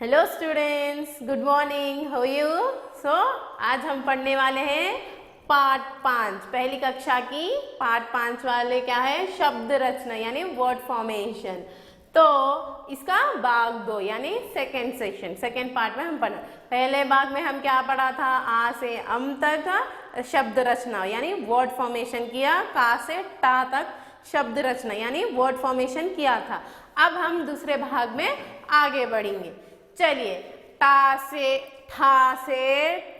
Hello students, good morning, how you. So आज हम पढ़ने वाले हैं पार्ट 5, पहली कक्षा की पार्ट 5 वाले क्या है, शब्द रचना यानी वर्ड फॉर्मेशन। तो इसका भाग 2 यानी सेकेंड सेक्शन, सेकेंड पार्ट में हम पढ़ा। पहले भाग में हम क्या पढ़ा था, आ से अम तक शब्द रचना यानी वर्ड फॉर्मेशन किया, का से टा तक शब्द रचना यानी वर्ड फॉर्मेशन किया था। अब हम दूसरे भाग में आगे बढ़ेंगे। चलिए, टा से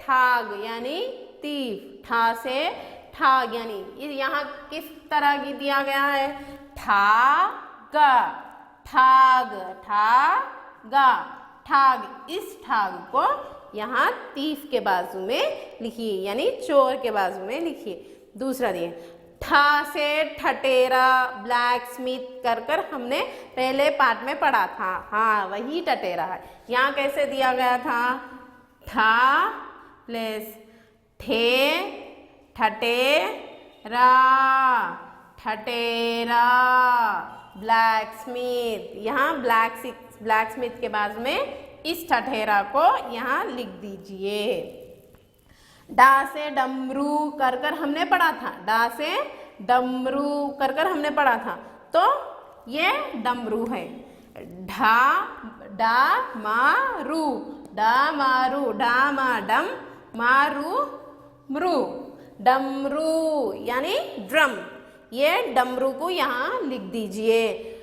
ठाग यानी तीफ, ठा से ठाग यानी यहाँ किस तरह की दिया गया है, ठागा, ठाग, ठागा, ठाग। इस ठाग को यहाँ तीफ के बाजू में लिखिए यानी चोर के बाजू में लिखिए। दूसरा दिए ठा से ठटेरा, ब्लैक स्मिथ कर कर हमने पहले पार्ट में पढ़ा था। हाँ, वही टटेरा है। यहाँ कैसे दिया गया था, ठा प्लस ठे, ठटेरा, ठटेरा, ब्लैक स्मिथ। यहाँ ब्लैक स्मिथ के बाद में इस ठटेरा को यहाँ लिख दीजिए। डा से डमरू कर कर हमने पढ़ा था, डा से डमरू कर कर हमने पढ़ा था, तो ये डमरू है। ढा डा मारू, डा मारू, डा मा डम, मारू मरू, डमरू यानी ड्रम। ये डमरू को यहाँ लिख दीजिए।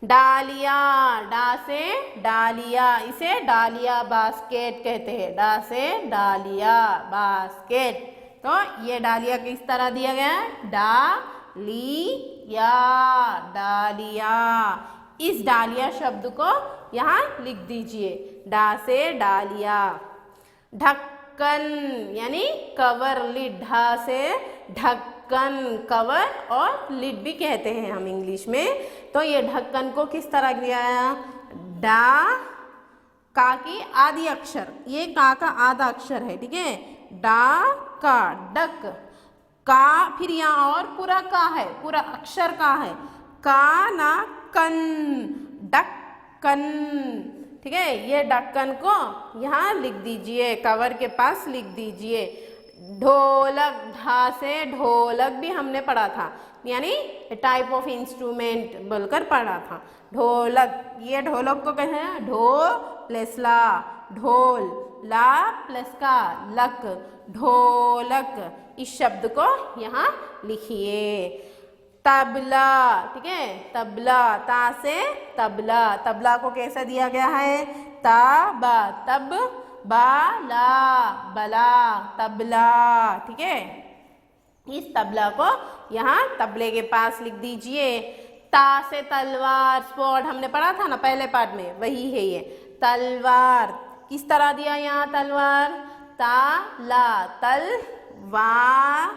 डालिया, डा से डालिया, इसे डालिया बास्केट कहते हैं, डा से डालिया बास्केट। तो ये डालिया किस तरह दिया गया है, डालिया, डालिया। इस डालिया शब्द को यहाँ लिख दीजिए, डा से डालिया। ढक्कन यानी कवर लिड, ढा से ढक्कन, कवर और लिड भी कहते हैं हम इंग्लिश में। तो ये ढक्कन को किस तरह दिया है, डा, का की आदि अक्षर, ये का का आधा अक्षर है, ठीक है, डा का, डक का, फिर यहाँ और पूरा का है, पूरा अक्षर का है, का ना कन, डक्कन, ठीक है। ये ढक्कन को यहाँ लिख दीजिए, कवर के पास लिख दीजिए। ढोलक, ढा से ढोलक भी हमने पढ़ा था यानी टाइप ऑफ इंस्ट्रूमेंट बोलकर पढ़ा था। ढोलक, ये ढोलक को कहते हैं ढो प्लस ला, ढोल, ला प्लस का लक, ढोलक। इस शब्द को यहाँ लिखिए। तबला, ठीक है, तबला, ता से तबला, तबला को कैसा दिया गया है, ताबा, तब बाला, बला, तबला, ठीक है। इस तबला को यहाँ तबले के पास लिख दीजिए। ता से तलवार, स्वॉर्ड हमने पढ़ा था ना पहले पार्ट में, वही है ये तलवार। किस तरह दिया यहाँ तलवार, ता ला, तलवार,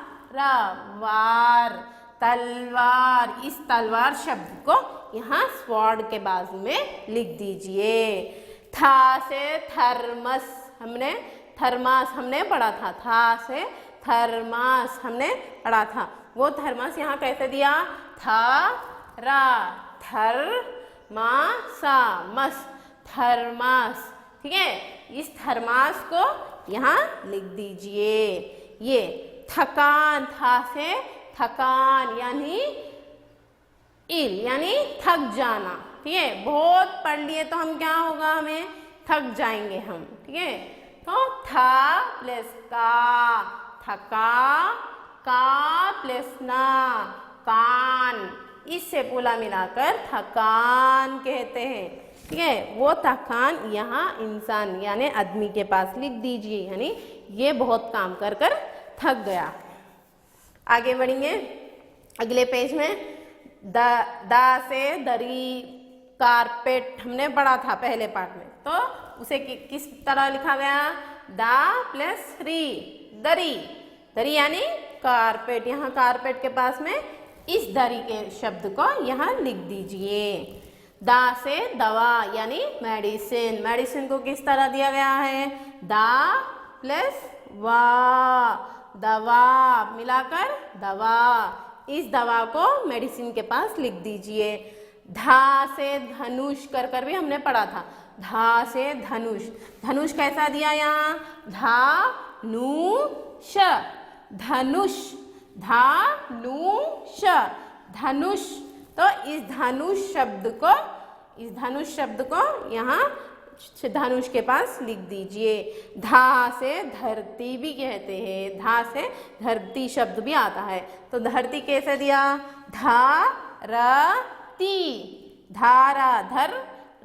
वार, तलवार। इस तलवार शब्द को यहाँ स्वॉर्ड के बाजू में लिख दीजिए। था से थर्मस, हमने थर्मास हमने पढ़ा था, था से थर्मास हमने पढ़ा था। वो थर्मास यहाँ कैसे दिया, था रा, थर मा सा, मस, थर्मास, ठीक है। इस थर्मास को यहाँ लिख दीजिए। ये थकान, था से थकान यानी इल यानी थक जाना, ठीक है। बहुत पढ़ लिए तो हम क्या होगा, हमें थक जाएंगे हम, ठीक है। तो था प्लस का, थका, का प्लस ना, कान, इससे पूरा मिलाकर थकान कहते हैं, ठीक है। वो थकान यहाँ इंसान यानी आदमी के पास लिख दीजिए यानी ये बहुत काम कर कर थक गया। आगे बढ़ेंगे अगले पेज में। दा से दरी, कारपेट हमने पढ़ा था पहले पार्ट में, तो उसे किस तरह लिखा गया, दा प्लस री, दरी, दरी यानी कारपेट। यहाँ कारपेट के पास में इस दरी के शब्द को यहाँ लिख दीजिए। दा से दवा यानी मेडिसिन, मेडिसिन को किस तरह दिया गया है, दा प्लस वा, दवा मिलाकर दवा। इस दवा को मेडिसिन के पास लिख दीजिए। धा से धनुष कर कर भी हमने पढ़ा था, धा से धनुष, धनुष कैसा दिया यहाँ, धा-नु-ष, धनुष, धा-नु-ष, धनुष। तो इस धनुष शब्द को यहाँ धनुष के पास लिख दीजिए। धा से धरती भी कहते हैं, धा से धरती शब्द भी आता है। तो धरती कैसे दिया, धा-र-ती, धारा, धर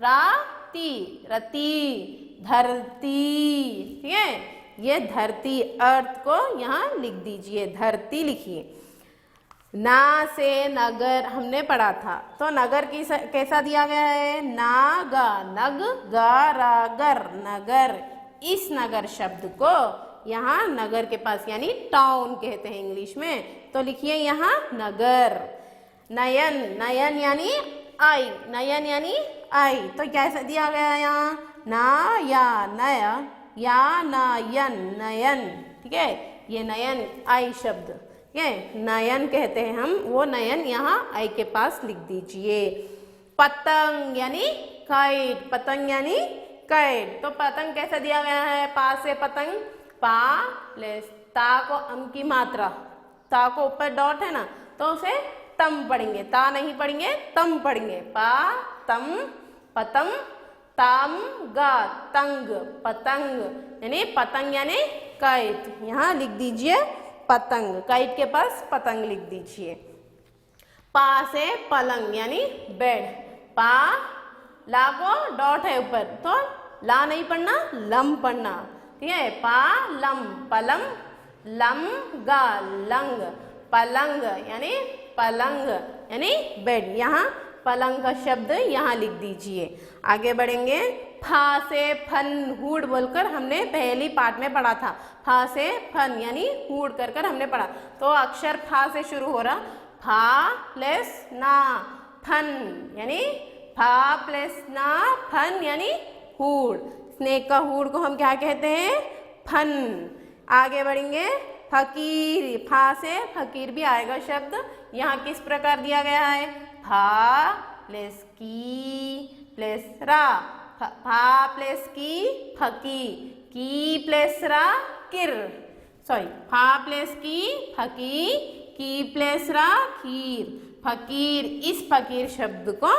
रा-ती, रति, धरती, ठीक है। ये धरती अर्थ को यहाँ लिख दीजिए, धरती लिखिए। ना से नगर हमने पढ़ा था, तो नगर कैसा दिया गया है, नागा, नग गा रा गर, नगर। इस नगर शब्द को यहाँ नगर के पास यानी टाउन कहते हैं इंग्लिश में, तो लिखिए यहाँ नगर। नयन, नयन यानी आई, नयन यानी आई, तो कैसा दिया गया यहाँ, ना या नय, या ना यन, नयन, ठीक है। ये नयन आई शब्द, ये नयन कहते हैं हम, वो नयन यहाँ आई के पास लिख दीजिए। पतंग यानी काइट, पतंग यानी काइट, तो पतंग कैसा दिया गया है, पा से पतंग, पा प्लस ता को अम की मात्रा, ता को ऊपर डॉट है ना, तो उसे तम पढ़ेंगे, ता नहीं पढ़ेंगे, तम पढ़ेंगे। पा तम पतंग, ताम गा तंग, पतंग यानी पतंग यानी काइट, यहाँ लिख दीजिए पतंग, काइट के पास पतंग लिख दीजिए। पा से पलंग यानी बेड, पा ला को डॉट है ऊपर, तो ला नहीं पढ़ना, लम पढ़ना, ठीक है। पा लम पलम, लम गा लंग, पलंग यानी पलंग यानी बेड, यहाँ पलंग का शब्द यहाँ लिख दीजिए। आगे बढ़ेंगे। फा से फन हुड बोलकर हमने पहली पार्ट में पढ़ा था, फा से फन यानी हुड कर कर हमने पढ़ा, तो अक्षर फा से शुरू हो रहा, फा प्लस ना फन यानी फा प्लस ना फन यानी हुड, स्नेक का हुड को हम क्या कहते हैं, फन। आगे बढ़ेंगे। फकीर, फा से फकीर भी आएगा शब्द, यहाँ किस प्रकार दिया गया है, फा प्लस की प्लस रा, फा प्लस की फकी, की प्लस रा किर, सॉरी फा प्लस की फकी, की प्लस रा खीर, फकीर। इस फकीर शब्द को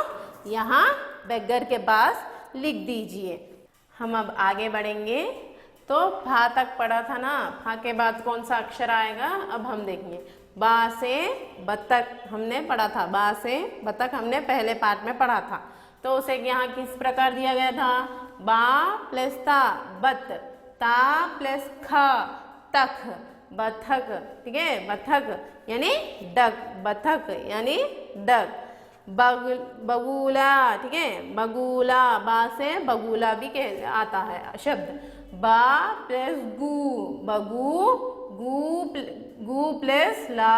यहाँ बेगर के पास लिख दीजिए। हम अब आगे बढ़ेंगे। तो फा तक पढ़ा था ना, फा के बाद कौन सा अक्षर आएगा अब हम देखेंगे। बा से बतख हमने पढ़ा था, बा से बतख हमने पहले पार्ट में पढ़ा था, तो उसे यहाँ किस प्रकार दिया गया था, बा प्लस ता बत, ता प्लस ख तख, बथक, ठीक है। बथक यानी डक, बथक यानी डक। बगुला, ठीक है, बगुला, बा से बगुला भी आता है शब्द, बा प्लस गु बगु, गु प्लस ला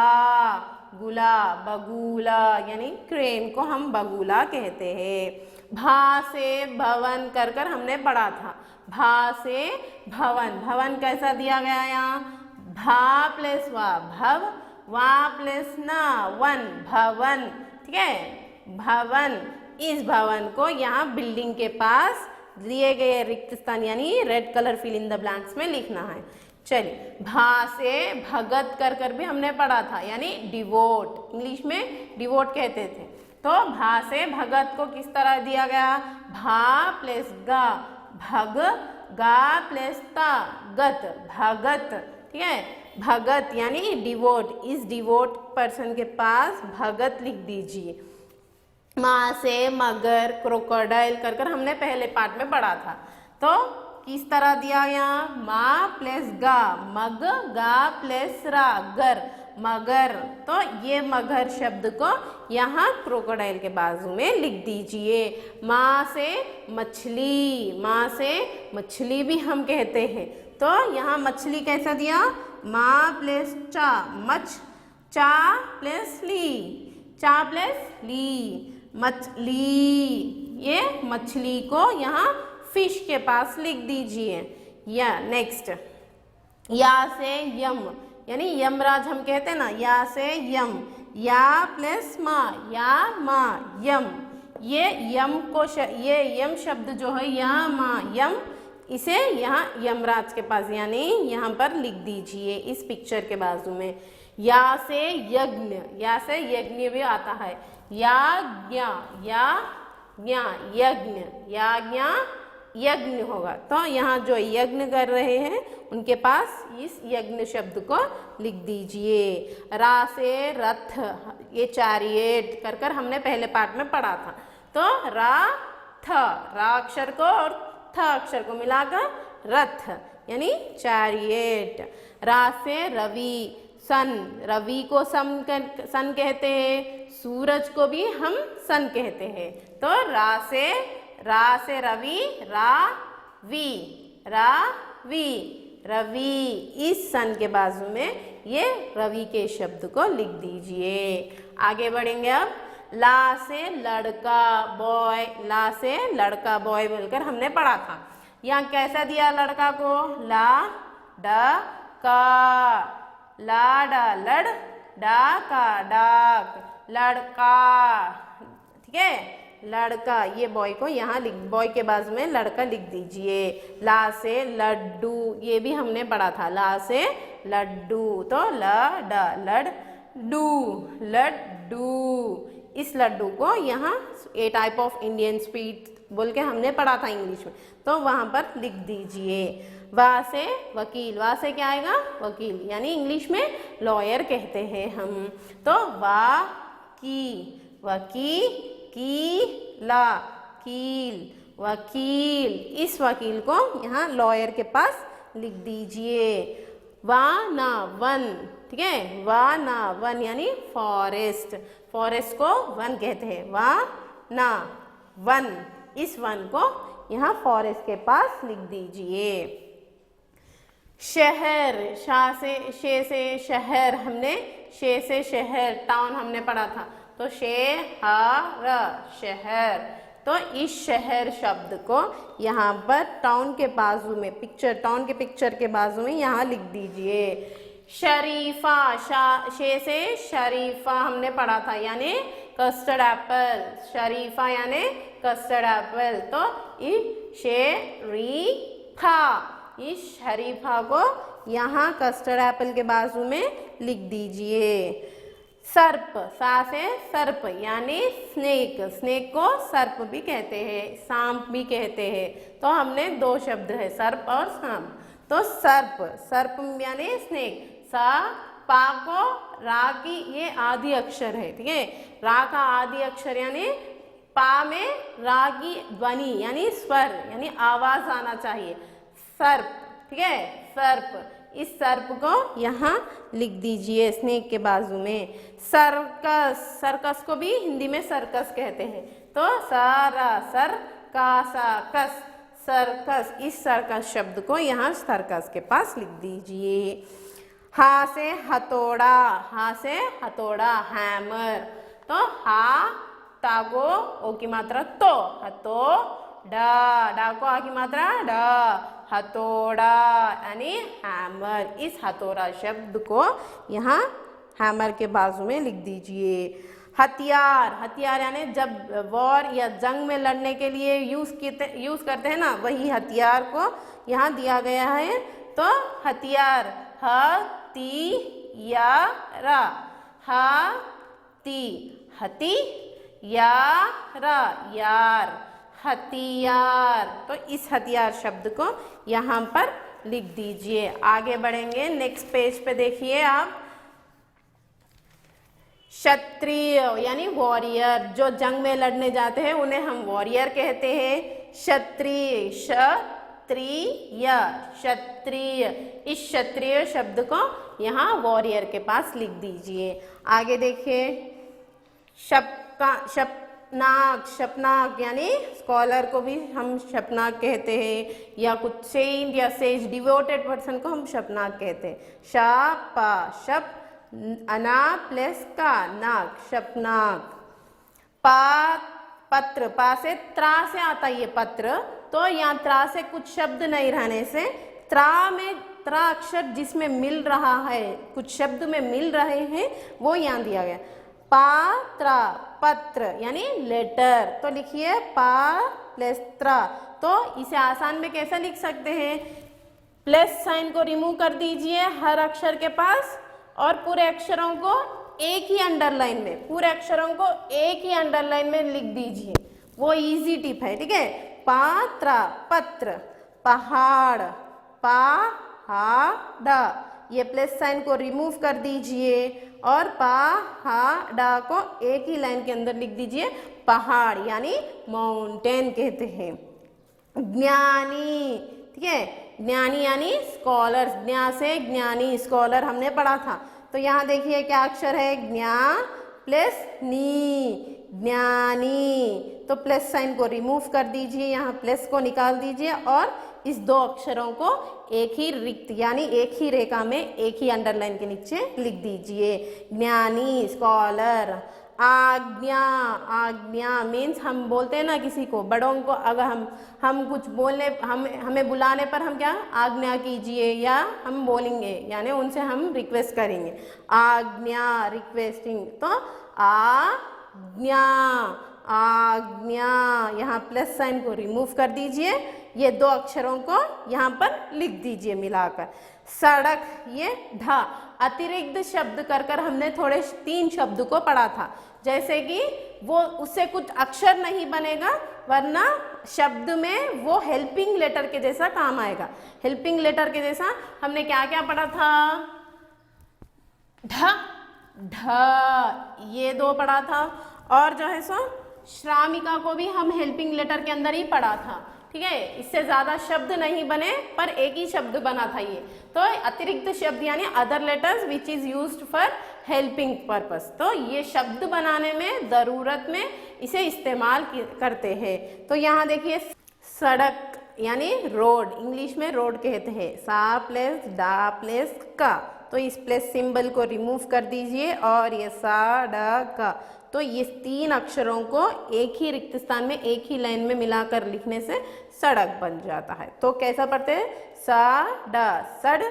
गुला, बगुला यानी क्रेन को हम बगुला कहते हैं। भा से भवन कर कर हमने पढ़ा था, भा से भवन, भवन कैसा दिया गया यहाँ, भा प्लस वा भव, वा प्लस ना वन, भवन, ठीक है, भवन। इस भवन को यहाँ बिल्डिंग के पास दिए गए रिक्त स्थान यानी red colour fill in the blanks में लिखना है। चलिए। भा से भगत कर कर भी हमने पढ़ा था यानी डिवोट, इंग्लिश में डिवोट कहते थे, तो भा से भगत को किस तरह दिया गया, भा प्लस गा भग, गा प्लस ता गत, भगत, ठीक है, भगत यानी डिवोट। इस डिवोट पर्सन के पास भगत लिख दीजिए। माँ से मगर, क्रोकोडाइल कर कर हमने पहले पार्ट में पढ़ा था, तो किस तरह दिया यहाँ, माँ प्लस गा मग, गा प्लस रा गर, मगर। तो ये मगर शब्द को यहाँ क्रोकोडाइल के बाजू में लिख दीजिए। माँ से मछली, माँ से मछली भी हम कहते हैं, तो यहाँ मछली कैसा दिया, माँ प्लस चा मच, चा प्लस ली, चा प्लस ली, मछली। ये मछली को यहाँ फिश के पास लिख दीजिए। या नेक्स्ट। या से यम यानी यमराज हम कहते हैं ना, या से यम, या प्लस मा, या मा यम, ये ये यम शब्द जो है यहाँ माँ यम, इसे यहाँ यमराज के पास यानी यहाँ पर लिख दीजिए इस पिक्चर के बाजू में। या से यज्ञ, या से यज्ञ भी आता है, याज्ञ यज्ञ, याज्ञ यज्ञ होगा। तो यहाँ जो यज्ञ कर रहे हैं उनके पास इस यज्ञ शब्द को लिख दीजिए। रा से रथ, ये चैरियट कर कर हमने पहले पार्ट में पढ़ा था। तो रा अक्षर को और थ अक्षर को मिलाकर रथ यानी चैरियट। रा से रवि, सन, रवि को सन कहते हैं, सूरज को भी हम सन कहते हैं। तो रा से रवि, रवि, इस सन के बाजू में ये रवि के शब्द को लिख दीजिए। आगे बढ़ेंगे अब। ला से लड़का बॉय, ला से लड़का बॉय बोलकर हमने पढ़ा था। यहाँ कैसा दिया लड़का को, ला ड का, लाडा लड़, डा का डाक, लड़का, ठीक है लड़का। ये बॉय को यहाँ लिख, बॉय के बाजू में लड़का लिख दीजिए। ला से लड्डू, ये भी हमने पढ़ा था, ला से लड्डू, तो लड्डू, लड्डू, इस लड्डू को यहाँ ए टाइप ऑफ इंडियन स्वीट बोल के हमने पढ़ा था इंग्लिश में, तो वहाँ पर लिख दीजिए। वा से वकील, वा से क्या आएगा, वकील, यानी इंग्लिश में लॉयर कहते हैं हम। तो वा की, कीला, कील, वकील, इस वकील को यहाँ लॉयर के पास लिख दीजिए। वाना वन, ठीक है, वाना वन यानी फॉरेस्ट, फॉरेस्ट को वन कहते हैं। वाना वन, इस वन को यहाँ फॉरेस्ट के पास लिख दीजिए। शहर, शे से शहर, हमने शे से शहर, टाउन हमने पढ़ा था, तो शहर। तो इस शहर शब्द को यहाँ पर टाउन के बाजू में टाउन के पिक्चर के बाजू में यहाँ लिख दीजिए। शरीफा, शे से शरीफा हमने पढ़ा था यानी कस्टर्ड एप्पल, शरीफा यानी कस्टर्ड एप्पल। तो इस शरीफा को यहाँ कस्टर्ड एप्पल के बाजू में लिख दीजिए। सर्प, सा से सर्प यानी स्नेक, स्नेक को सर्प भी कहते हैं, सांप भी कहते हैं। तो हमने दो शब्द है सर्प और सांप। तो सर्प यानी स्नेक, सा पा को रा की ये आदि अक्षर है, ठीक है, रा का आदि अक्षर यानी पा में रा की ध्वनि यानी स्वर यानी आवाज आना चाहिए, सर्प, ठीक है, सर्प। इस सर्प को यहाँ लिख दीजिए स्नेक के बाजू में। सर्कस, सर्कस को भी हिंदी में सर्कस कहते हैं, तो सर्कस, इस सर्कस शब्द को यहाँ सर्कस के पास लिख दीजिए। हा से हथौड़ा, हैमर। तो हा तागो ओ की मात्रा तो, डा को आ की मात्रा ड, हथौड़ा यानी हैमर। इस हथौड़ा शब्द को यहाँ हैमर के बाजू में लिख दीजिए। हथियार यानी जब वॉर या जंग में लड़ने के लिए यूज करते हैं ना, वही हथियार को यहाँ दिया गया है। तो हथियार, यार, हथियार। तो इस हथियार शब्द को यहाँ पर लिख दीजिए। आगे बढ़ेंगे, नेक्स्ट पेज पे देखिए आप। क्षत्रिय यानी वॉरियर, जो जंग में लड़ने जाते हैं उन्हें हम वॉरियर कहते हैं। क्षत्रिय, क्षत्रिय, इस क्षत्रिय शब्द को यहाँ वॉरियर के पास लिख दीजिए। आगे देखिए, शपनाक यानी स्कॉलर को भी हम शपनाक कहते हैं, या कुछ सेंट या सेज डिवोटेड पर्सन को हम शपनाक कहते हैं। शप अना प्लस का नाक, शपनाक। पत्र, पा से त्रा से आता है ये पत्र, तो यहाँ त्रा से कुछ शब्द नहीं रहने से त्रा अक्षर जिसमें मिल रहा है, कुछ शब्द में मिल रहे हैं, वो यहाँ दिया गया। पात्रा पत्र यानी लेटर, तो लिखिए पालेस्त्रा। तो इसे आसान में कैसे लिख सकते हैं, प्लस साइन को रिमूव कर दीजिए हर अक्षर के पास और पूरे अक्षरों को एक ही अंडरलाइन में, पूरे अक्षरों को एक ही अंडरलाइन में लिख दीजिए, वो इजी टिप है, ठीक है। पात्रा पत्र, पहाड़ पहाड़ा, ये प्लस साइन को रिमूव कर दीजिए और पहाड़ा को एक ही लाइन के अंदर लिख दीजिए, पहाड़ यानी माउंटेन कहते हैं। ज्ञानी, ठीक है, ज्ञानी यानी स्कॉलर, ज्ञा से ज्ञानी, स्कॉलर हमने पढ़ा था। तो यहाँ देखिए क्या अक्षर है, ज्ञा प्लस नी, ज्ञानी। तो प्लस साइन को रिमूव कर दीजिए, यहाँ प्लस को निकाल दीजिए और इस दो अक्षरों को एक ही रिक्त यानी एक ही रेखा में एक ही अंडरलाइन के नीचे लिख दीजिए, ज्ञानी स्कॉलर। आज्ञा, आज्ञा मीन्स हम बोलते हैं ना किसी को, बड़ों को, अगर हम कुछ बोलने, हमें बुलाने पर हम क्या आज्ञा कीजिए या हम बोलेंगे, यानी उनसे हम रिक्वेस्ट करेंगे, आज्ञा रिक्वेस्टिंग। तो आज्ञा, आज्ञा, यहाँ प्लस साइन को रिमूव कर दीजिए, ये दो अक्षरों को यहाँ पर लिख दीजिए मिलाकर। सड़क, ये ढा, अतिरिक्त शब्द कर हमने थोड़े 3 शब्द को पढ़ा था, जैसे कि वो उससे कुछ अक्षर नहीं बनेगा वरना शब्द में वो हेल्पिंग लेटर के जैसा काम आएगा। हेल्पिंग लेटर के जैसा हमने क्या क्या पढ़ा था, ढ, ढ, ये 2 पढ़ा था, और जो है सो श्रामिका को भी हम हेल्पिंग लेटर के अंदर ही पढ़ा था, ठीक है। इससे ज़्यादा शब्द नहीं बने पर एक ही शब्द बना था ये। तो अतिरिक्त शब्द यानी other letters which is used for helping purpose, तो ये शब्द बनाने में, ज़रूरत में इसे इस्तेमाल करते हैं। तो यहाँ देखिए सड़क यानी रोड, इंग्लिश में रोड कहते हैं, सा प्लस डा प्लस का, तो इस प्लस सिंबल को रिमूव कर दीजिए और ये सा डा का, तो ये 3 अक्षरों को एक ही रिक्त स्थान में एक ही लाइन में मिलाकर लिखने से सड़क बन जाता है। तो कैसा पढ़ते हैं, सा ड सड़,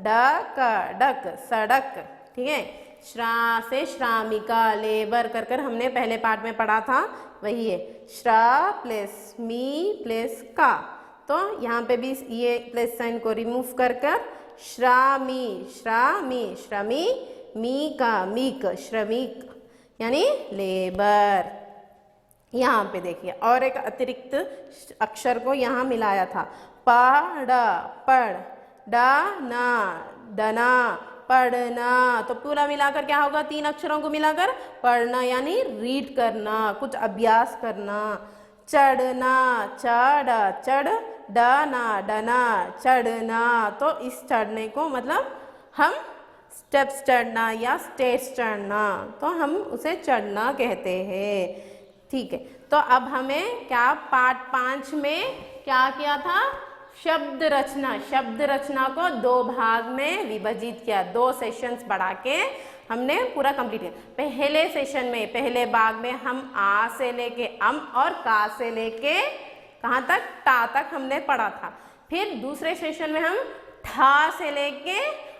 ड का डक, सड़क, ठीक है। श्रा से श्रामिका, लेबर कर हमने पहले पार्ट में पढ़ा था, वही है, श्रा प्लस मी प्लस का, तो यहाँ पे भी ये प्लस साइन को रिमूव कर श्रामी, श्रामी, श्रमी, मी का मीक, श्रमिक यानी लेबर। यहाँ पे देखिए और एक अतिरिक्त अक्षर को यहाँ मिलाया था, पढ़, पढ़, डाना, डना, पढ़ना, तो पूरा मिलाकर क्या होगा, 3 अक्षरों को मिलाकर पढ़ना यानी रीड करना, कुछ अभ्यास करना। चढ़ना, चढ़, चढ़, डाना, डना, चढ़ना, तो इस चढ़ने को मतलब हम स्टेप्स चढ़ना या स्टेज चढ़ना, तो हम उसे चढ़ना कहते हैं, ठीक है। तो अब हमें क्या पार्ट 5 में क्या किया था, शब्द रचना, शब्द रचना को 2 भाग में विभाजित किया, 2 सेशंस बढ़ा के हमने पूरा कंप्लीट किया। पहले सेशन में, पहले भाग में हम आ से लेके अम और का से लेके कहाँ तक, टा तक हमने पढ़ा था। फिर दूसरे सेशन में हम ठा से लेके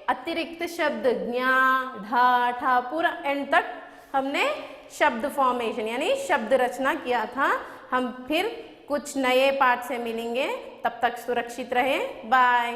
अतिरिक्त शब्द ज्ञा, ढा, ठा पूरा एंड तक हमने शब्द फॉर्मेशन यानी शब्द रचना किया था। हम फिर कुछ नए पार्ट से मिलेंगे, तब तक सुरक्षित रहे, बाय।